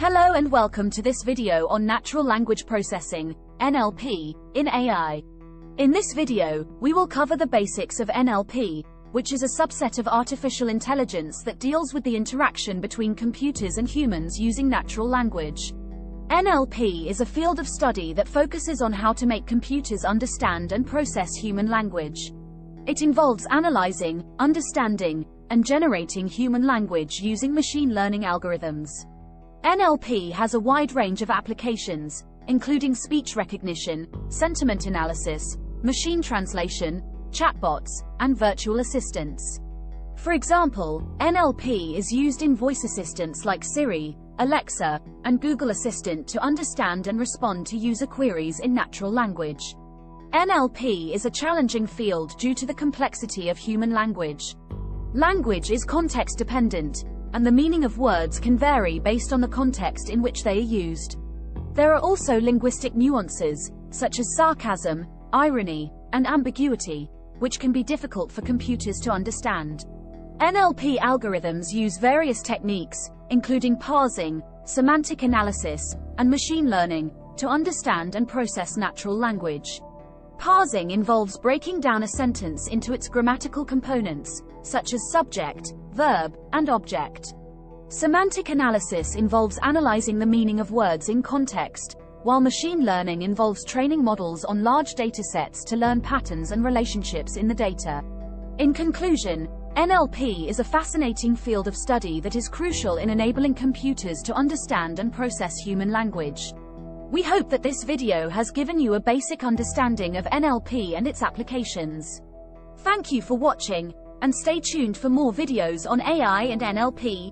Hello and welcome to this video on natural language processing, NLP, in AI. In this video, we will cover the basics of NLP, which is a subset of artificial intelligence that deals with the interaction between computers and humans using natural language. NLP is a field of study that focuses on how to make computers understand and process human language. It involves analyzing, understanding, and generating human language using machine learning algorithms. NLP has a wide range of applications, including speech recognition, sentiment analysis, machine translation, chatbots, and virtual assistants. For example, NLP is used in voice assistants like Siri, Alexa, and Google Assistant to understand and respond to user queries in natural language. NLP is a challenging field due to the complexity of human language. Language is context-dependent, and the meaning of words can vary based on the context in which they are used. There are also linguistic nuances, such as sarcasm, irony, and ambiguity, which can be difficult for computers to understand. NLP algorithms use various techniques, including parsing, semantic analysis, and machine learning, to understand and process natural language. Parsing involves breaking down a sentence into its grammatical components, such as subject, verb, and object. Semantic analysis involves analyzing the meaning of words in context, while machine learning involves training models on large datasets to learn patterns and relationships in the data. In conclusion, NLP is a fascinating field of study that is crucial in enabling computers to understand and process human language. We hope that this video has given you a basic understanding of NLP and its applications. Thank you for watching, and stay tuned for more videos on AI and NLP.